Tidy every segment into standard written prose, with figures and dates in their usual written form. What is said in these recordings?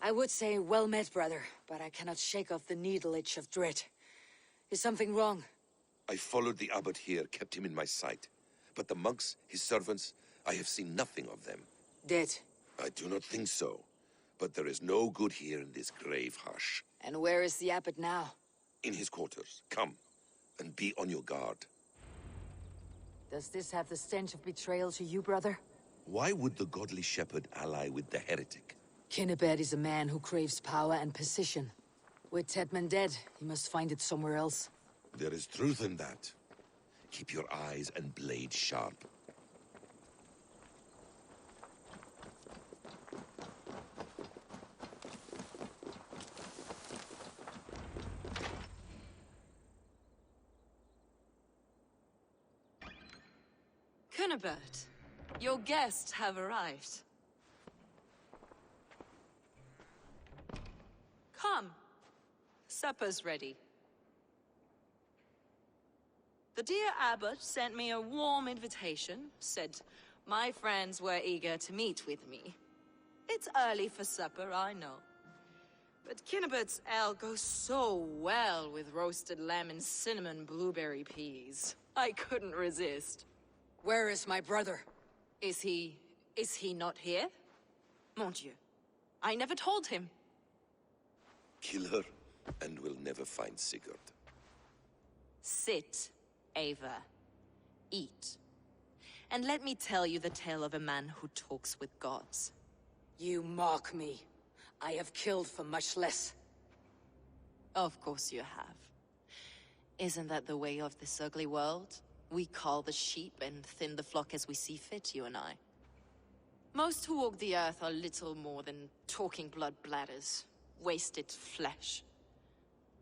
I would say well met, brother, but I cannot shake off the needle itch of dread. Is something wrong? I followed the abbot here, kept him in my sight. But the monks, his servants, I have seen nothing of them. Dead. I do not think so. But there is no good here in this grave hush. And where is the abbot now? In his quarters. Come, and be on your guard. Does this have the stench of betrayal to you, brother? Why would the godly shepherd ally with the heretic? Kinnebed is a man who craves power and position. With Tedman dead, he must find it somewhere else. There is truth in that. Keep your eyes and blade sharp. Kinnebed, your guests have arrived. Come. Supper's ready. The dear abbot sent me a warm invitation, said my friends were eager to meet with me. It's early for supper, I know. But Kinnebed's ale goes so well with roasted lamb and cinnamon blueberry peas. I couldn't resist. Where is my brother? Is he not here? Mon Dieu, I never told him. Kill her, and we'll never find Sigurd. Sit, Ava. Eat. And let me tell you the tale of a man who talks with gods. You mock me. I have killed for much less. Of course you have. Isn't that the way of this ugly world? We cull the sheep and thin the flock as we see fit, you and I. Most who walk the earth are little more than talking blood bladders, wasted flesh.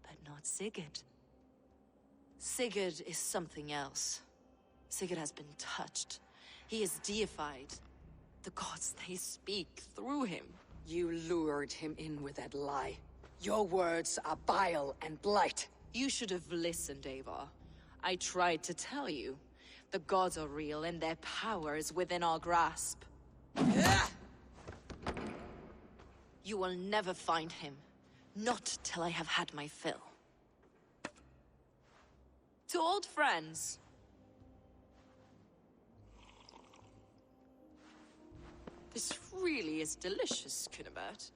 But not Sigurd. Sigurd is something else. Sigurd has been touched. He is deified. The gods, they speak through him. You lured him in with that lie. Your words are bile and blight. You should have listened, Ava. I tried to tell you. The gods are real and their power is within our grasp. You will never find him. Not till I have had my fill. To old friends. This really is delicious, Kinnebed.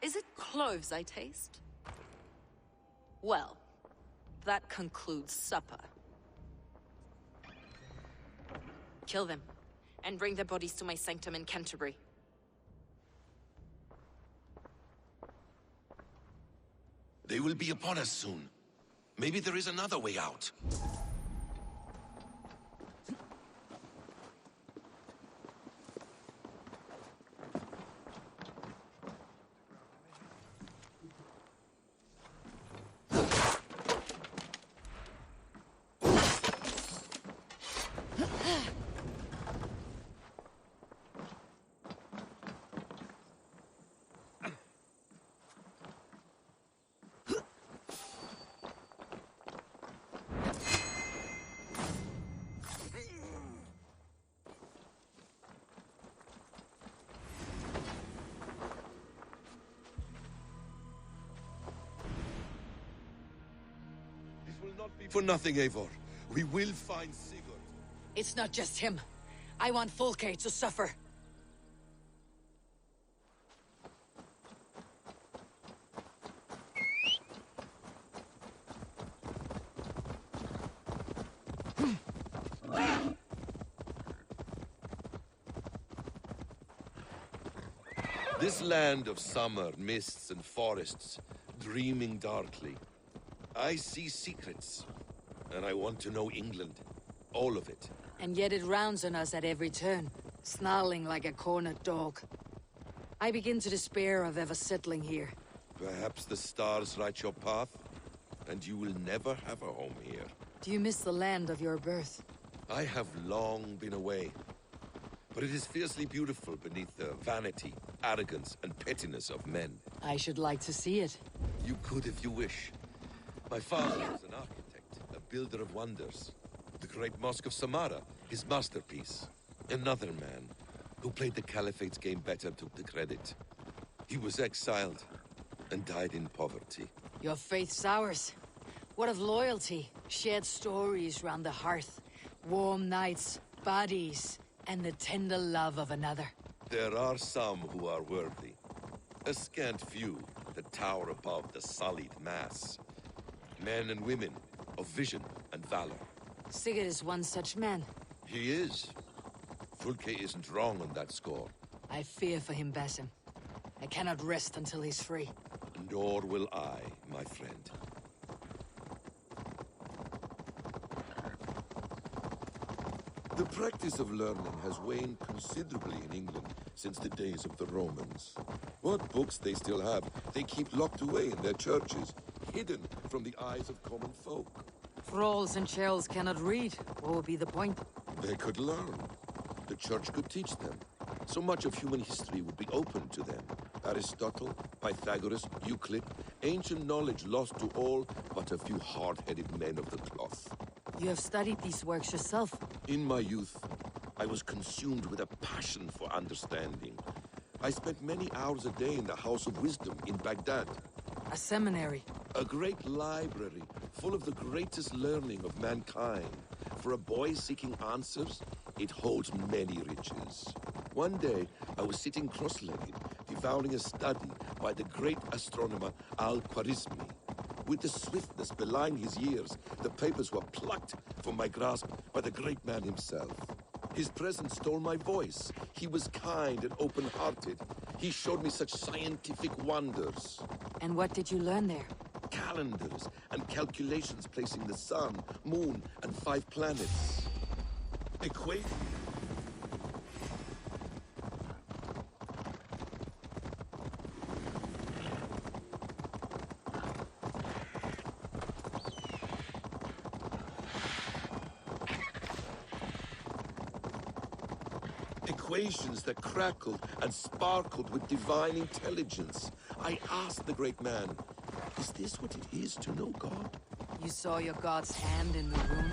Is it cloves I taste? Well, that concludes supper. Kill them, and bring their bodies to my sanctum in Canterbury. They will be upon us soon. Maybe there is another way out. Not be for nothing, Eivor. We will find Sigurd. It's not just him. I want Fulke to suffer. This land of summer, mists and forests, dreaming darkly. I see secrets, and I want to know England. All of it. And yet it rounds on us at every turn, snarling like a cornered dog. I begin to despair of ever settling here. Perhaps the stars write your path, and you will never have a home here. Do you miss the land of your birth? I have long been away, but it is fiercely beautiful beneath the vanity, arrogance, and pettiness of men. I should like to see it. You could if you wish. My father was an architect, a builder of wonders. The great Mosque of Samarra, his masterpiece. Another man, who played the Caliphate's game better, took the credit. He was exiled and died in poverty. Your faith's ours. What of loyalty? Shared stories round the hearth. Warm nights, bodies, and the tender love of another. There are some who are worthy. A scant few that tower above the sullied mass. Men and women of vision and valor. Sigurd is one such man. He is. Fulke isn't wrong on that score. I fear for him, Basim. I cannot rest until he's free. Nor will I, my friend. The practice of learning has waned considerably in England since the days of the Romans. What books they still have, they keep locked away in their churches, hidden from the eyes of common folk. Thralls and churls cannot read. What would be the point? They could learn. The church could teach them. So much of human history would be open to them. Aristotle, Pythagoras, Euclid, ancient knowledge lost to all but a few hard-headed men of the cloth. You have studied these works yourself. In my youth, I was consumed with a passion for understanding. I spent many hours a day in the House of Wisdom in Baghdad. A seminary. A great library full of the greatest learning of mankind. For a boy seeking answers, it holds many riches. One day, I was sitting cross-legged, devouring a study by the great astronomer Al-Khwarizmi. With the swiftness belying his years, the papers were plucked from my grasp by the great man himself. His presence stole my voice. He was kind and open-hearted. He showed me such scientific wonders. And what did you learn there? Calendars and calculations placing the sun, moon, and 5 planets. Equate. Equations that crackled and sparkled with divine intelligence. I asked the great man, is this what it is to know God? You saw your god's hand in the rune?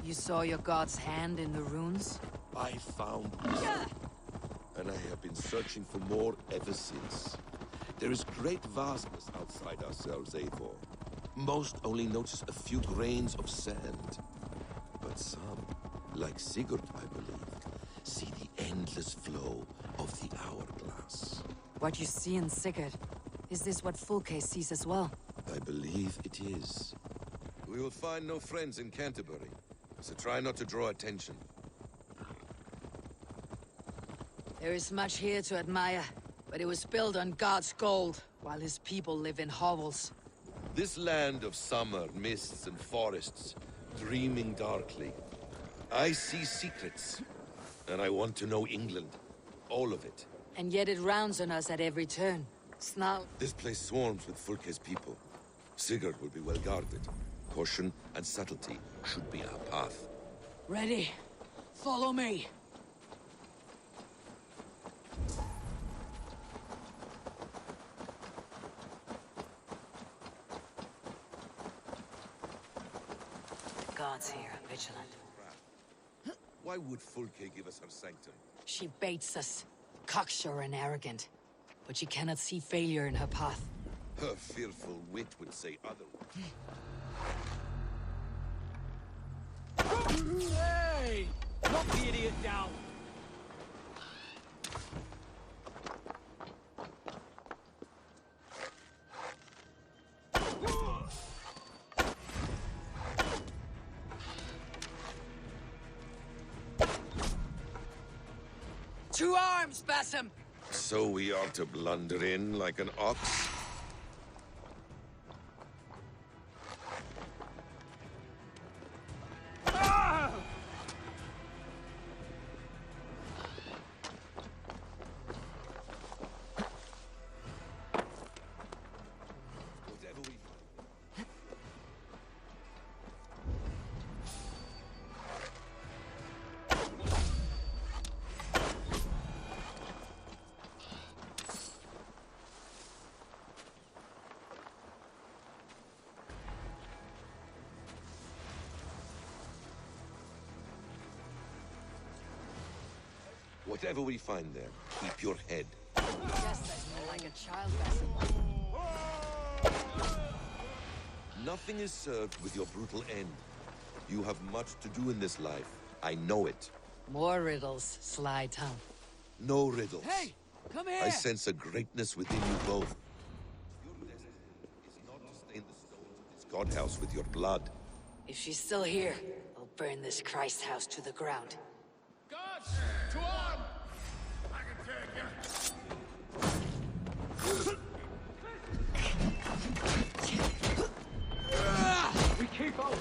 You saw your god's hand in the runes? I found wisdom, and I have been searching for more ever since. There is great vastness outside ourselves, Eivor. Most only notice a few grains of sand. But some, like Sigurd, I believe, see the endless flow of the hourglass. What you see in Sigurd, is this what Fulke sees as well? I believe it is. We will find no friends in Canterbury, so try not to draw attention. There is much here to admire, but it was built on God's gold, while his people live in hovels. This land of summer, mists and forests, dreaming darkly. I see secrets, and I want to know England. All of it. And yet it rounds on us at every turn. Snarl. This place swarms with Fulke's people. Sigurd will be well guarded. Caution and subtlety should be our path. Ready? Follow me. The gods here are vigilant. Why would Fulke give us her sanctum? She baits us, cocksure and arrogant. But she cannot see failure in her path. Her fearful wit would say otherwise. Hey! Knock the idiot down! To arms, Basim! So we are to blunder in like an ox? Whatever we find there, keep your head. Yes, that's more like a child vessel. Nothing is served with your brutal end. You have much to do in this life. I know it. More riddles, sly tongue. No riddles. Hey, come here! I sense a greatness within you both. Your destiny is not to stain the stones of this godhouse with your blood. If she's still here, I'll burn this Christ house to the ground. Guards, to arm! I can take you. We keep on!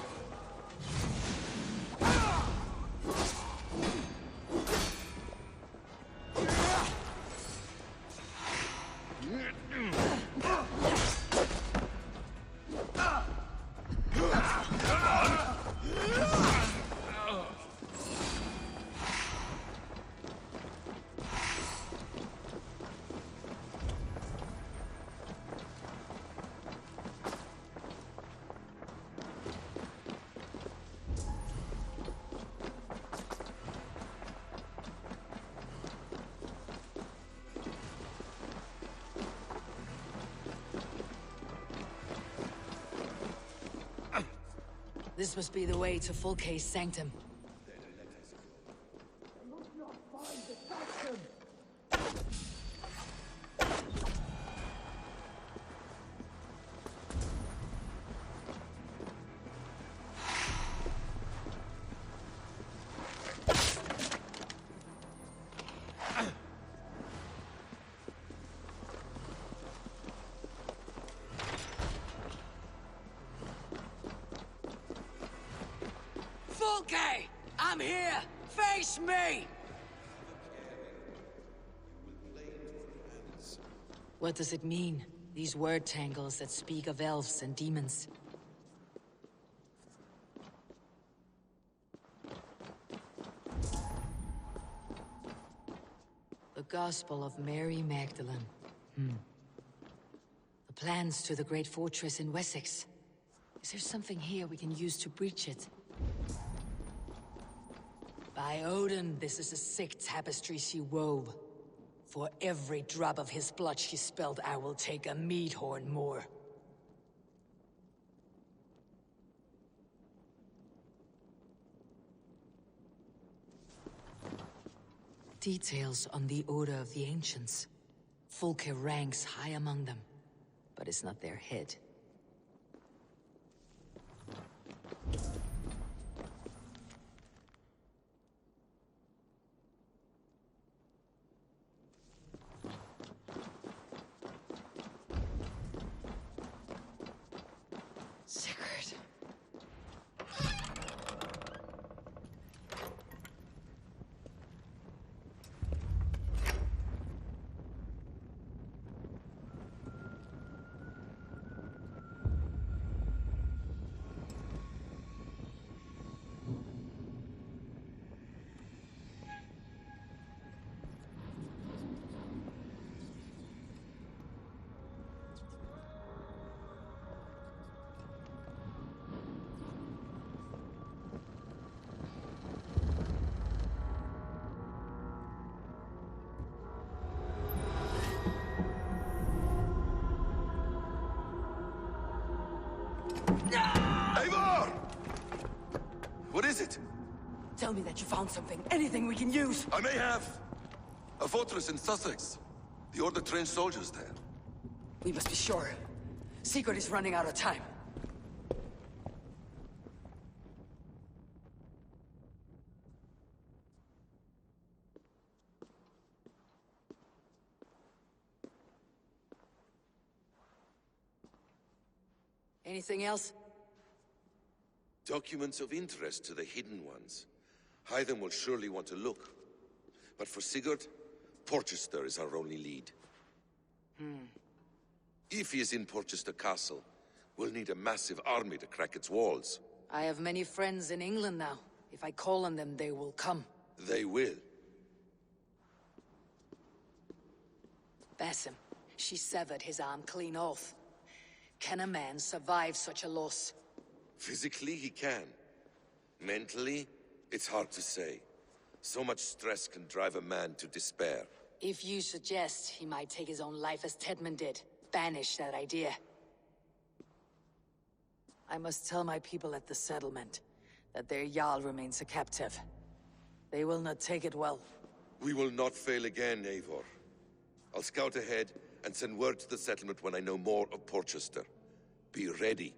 This must be the way to Fulke's sanctum. Fulke! I'm here! Face me! What does it mean? These word tangles that speak of elves and demons. The Gospel of Mary Magdalene. The plans to the great fortress in Wessex. Is there something here we can use to breach it? By Odin, this is a sick tapestry she wove. For every drop of his blood she spilled, I will take a mead horn more. Details on the Order of the Ancients. Fulke ranks high among them, but it's not their head. Sigurd. Eivor! What is it? Tell me that you found something. Anything we can use. I may have. A fortress in Sussex. The Order trained soldiers there. We must be sure. Sigurd is running out of time. Anything else? Documents of interest to the Hidden Ones. Hythen will surely want to look. But for Sigurd, Porchester is our only lead. If he is in Porchester Castle, we'll need a massive army to crack its walls. I have many friends in England now. If I call on them, they will come. They will. Basim, she severed his arm clean off. Can a man survive such a loss? Physically, he can. Mentally, it's hard to say. So much stress can drive a man to despair. If you suggest he might take his own life as Tedman did, banish that idea. I must tell my people at the settlement that their Jarl remains a captive. They will not take it well. We will not fail again, Eivor. I'll scout ahead and send word to the settlement when I know more of Porchester. Be ready.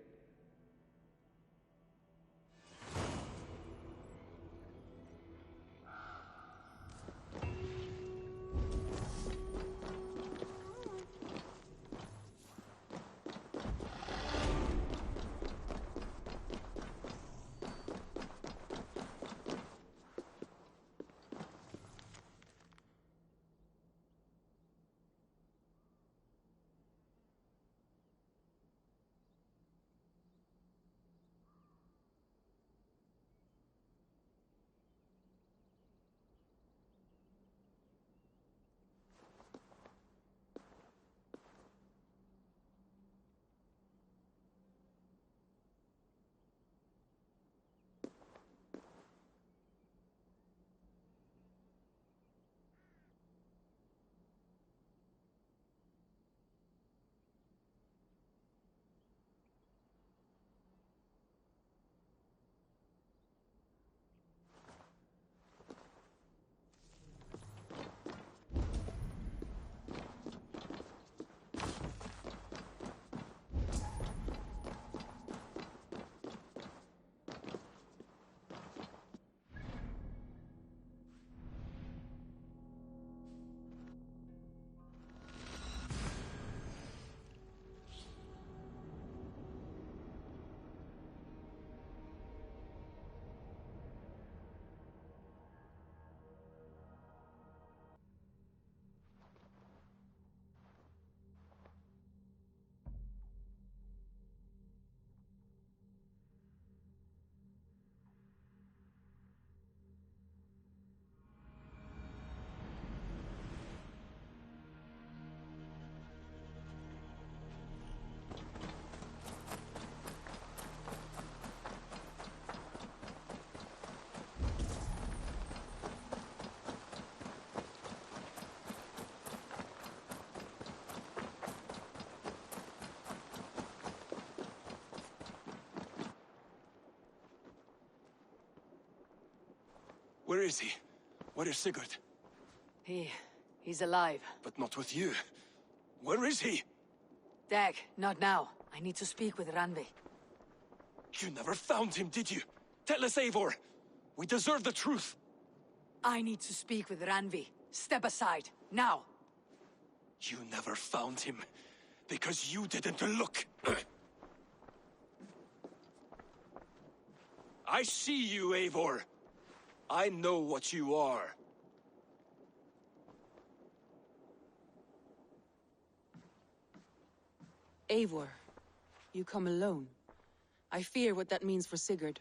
Where is he? Where is Sigurd? He's alive. But not with you. Where is he? Dag, not now. I need to speak with Randvi. You never found him, did you? Tell us, Eivor. We deserve the truth. I need to speak with Randvi. Step aside, now. You never found him because you didn't look. I see you, Eivor. I know what you are. Eivor, you come alone. I fear what that means for Sigurd.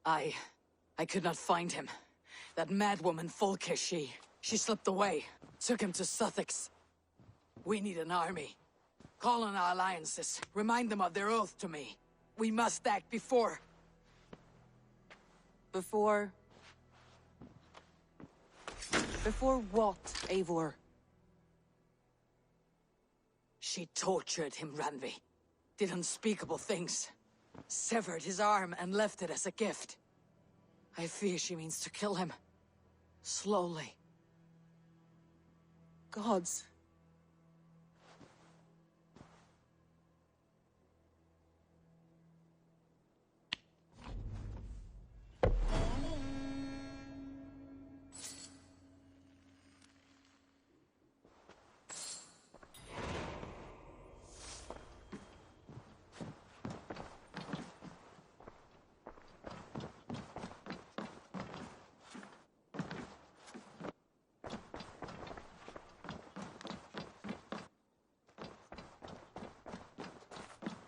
I could not find him. That madwoman Folke, she slipped away. Took him to Sussex. We need an army. Call on our alliances. Remind them of their oath to me. We must act before... Before what, Eivor? She tortured him, Randvi. Did unspeakable things. Severed his arm and left it as a gift. I fear she means to kill him. Slowly. Gods.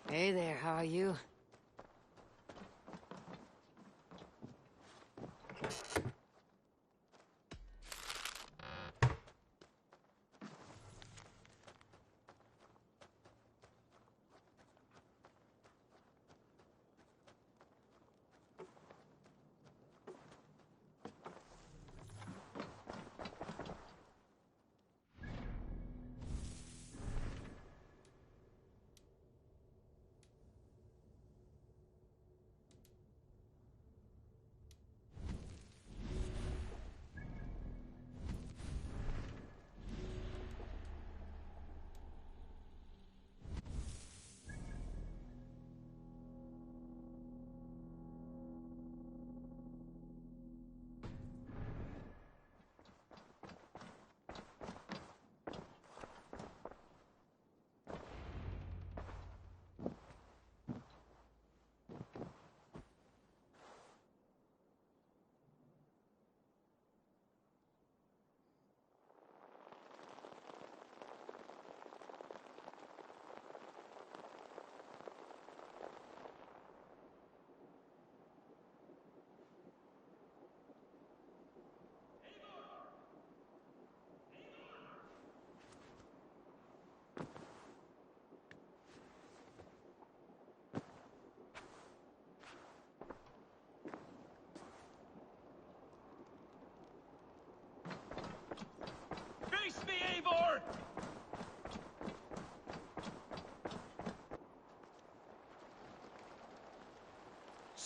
Hey there, how are you?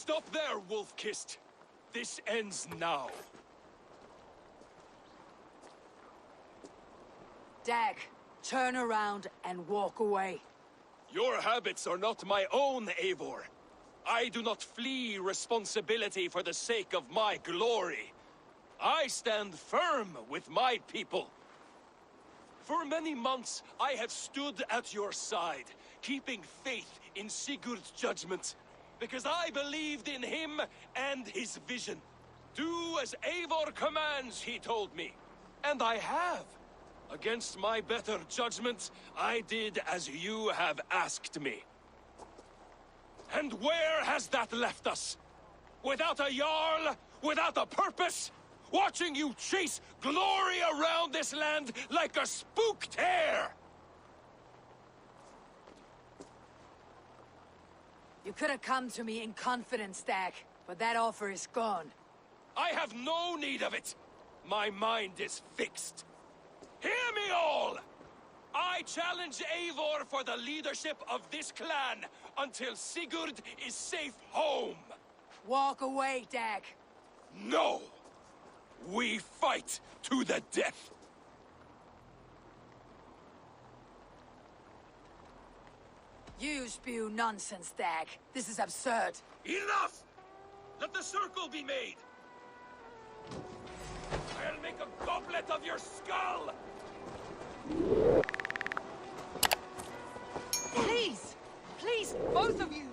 Stop there, Wolf-Kissed! This ends now. Dag, turn around and walk away. Your habits are not my own, Eivor. I do not flee responsibility for the sake of my glory. I stand firm with my people. For many months, I have stood at your side, keeping faith in Sigurd's judgment, because I believed in him and his vision. Do as Eivor commands, he told me. And I have. Against my better judgment, I did as you have asked me. And where has that left us? Without a Jarl? Without a purpose? Watching you chase glory around this land like a spooked hare! You could have come to me in confidence, Dag, but that offer is gone. I have no need of it! My mind is fixed. Hear me all! I challenge Eivor for the leadership of this clan until Sigurd is safe home! Walk away, Dag. No! We fight to the death! You spew nonsense, Dag. This is absurd. Enough! Let the circle be made! I'll make a goblet of your skull! Please! Please, both of you!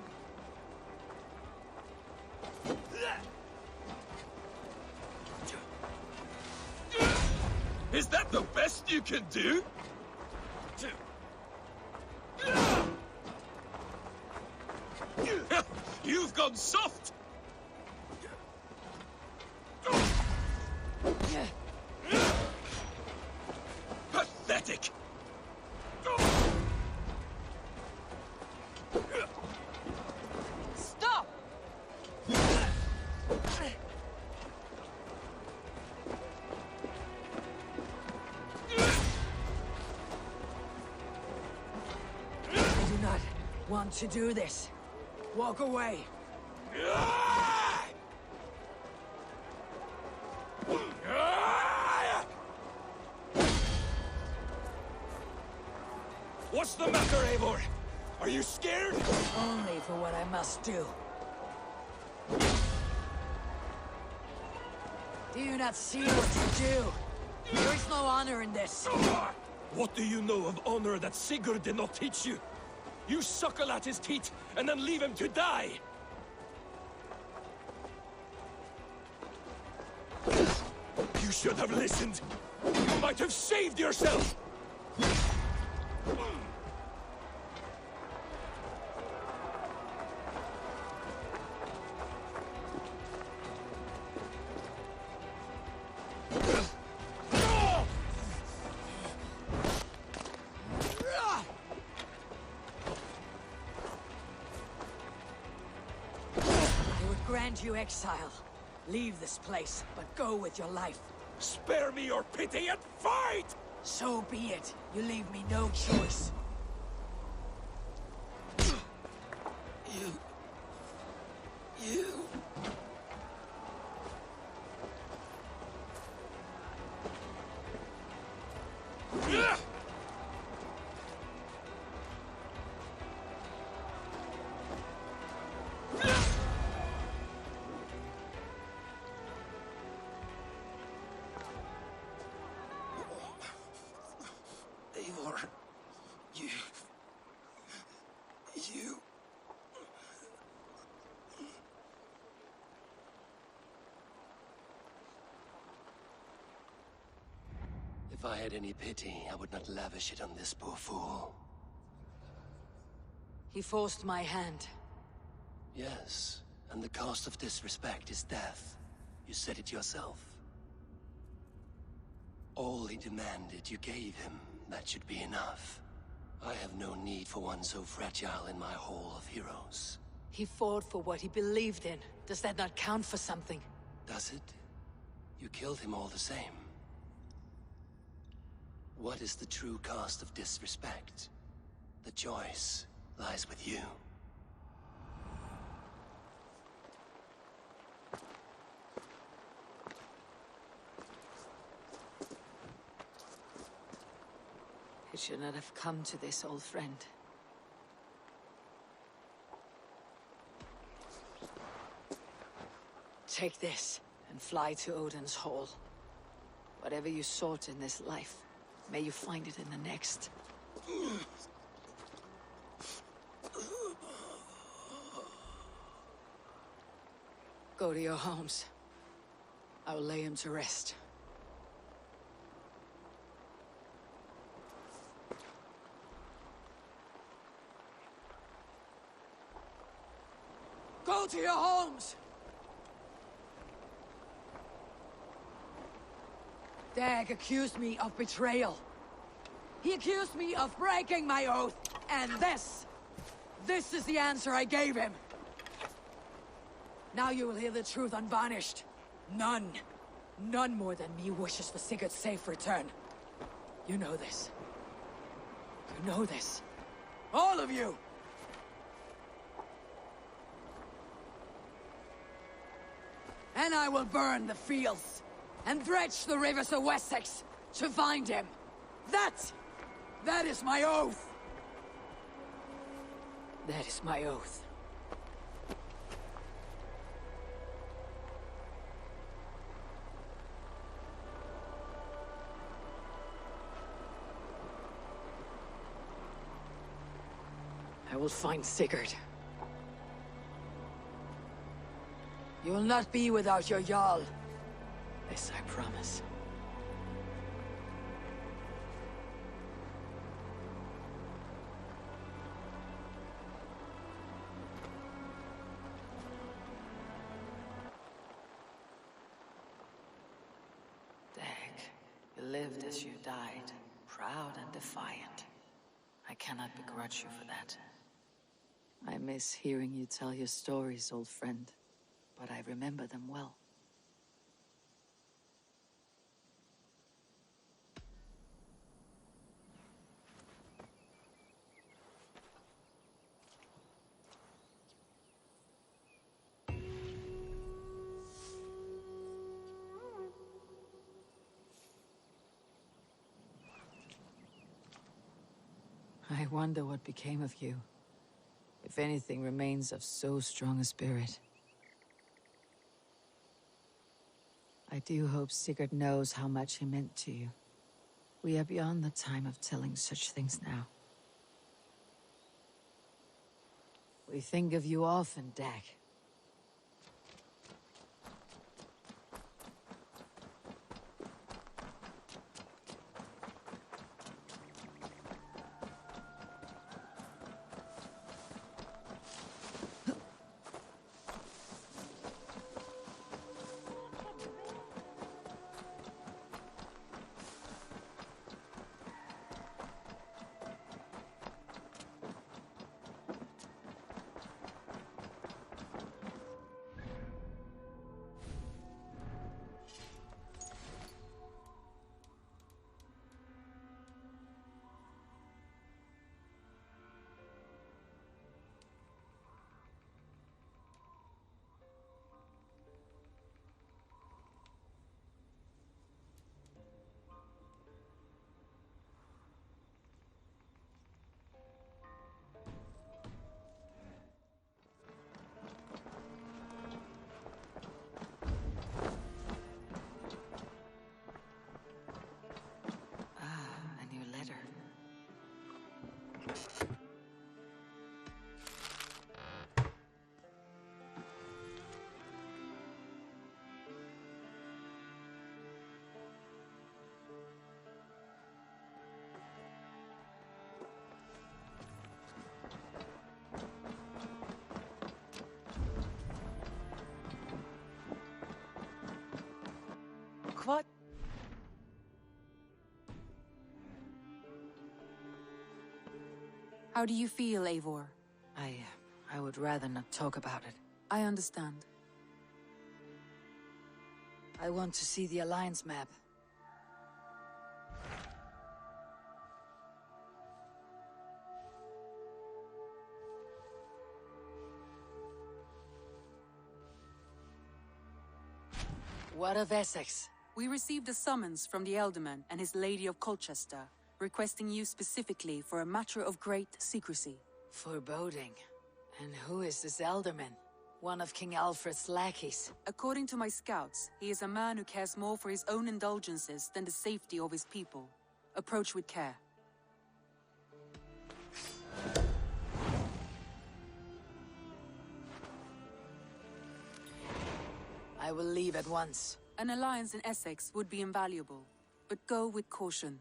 Is that the best you can do? You've gone soft! Pathetic! Stop! I do not want to do this. Walk away. What's the matter, Eivor? Are you scared? Only for what I must do. Do you not see what you do? There is no honor in this. What do you know of honor that Sigurd did not teach you? You suckle at his teeth and then leave him to die! You should have listened! You might have saved yourself! Grant you exile. Leave this place, but go with your life. Spare me your pity and fight! So be it. You leave me no choice. You... Eivor, you... If I had any pity, I would not lavish it on this poor fool. He forced my hand. Yes, and the cost of disrespect is death. You said it yourself. All he demanded, you gave him. That should be enough. I have no need for one so fragile in my hall of heroes. He fought for what he believed in. Does that not count for something? Does it? You killed him all the same. What is the true cost of disrespect? The choice lies with you. It should not have come to this, old friend. Take this, and fly to Odin's Hall. Whatever you sought in this life, may you find it in the next. Go to your homes. I will lay him to rest. Go to your homes! Dag accused me of betrayal. He accused me of breaking my oath, and this is the answer I gave him. Now you will hear the truth unvarnished. None more than me wishes for Sigurd's safe return. You know this. You know this. All of you! And I will burn the fields, and dredge the rivers of Wessex, to find him. That is my oath! That is my oath. I will find Sigurd. You will not be without your Jarl. This I promise. Dag, you lived as you died, proud and defiant. I cannot begrudge you for that. I miss hearing you tell your stories, old friend, but I remember them well. I wonder what became of you. If anything remains of so strong a spirit. I do hope Sigurd knows how much he meant to you. We are beyond the time of telling such things now. We think of you often, Dag. What? How do you feel, Eivor? I would rather not talk about it. I understand. I want to see the Alliance map. What of Essex? We received a summons from the Elderman and his Lady of Colchester. requesting you specifically for a matter of great secrecy. Foreboding. And who is this Elderman? One of King Alfred's lackeys. According to my scouts, he is a man who cares more for his own indulgences than the safety of his people. Approach with care. I will leave at once. An alliance in Essex would be invaluable, but go with caution.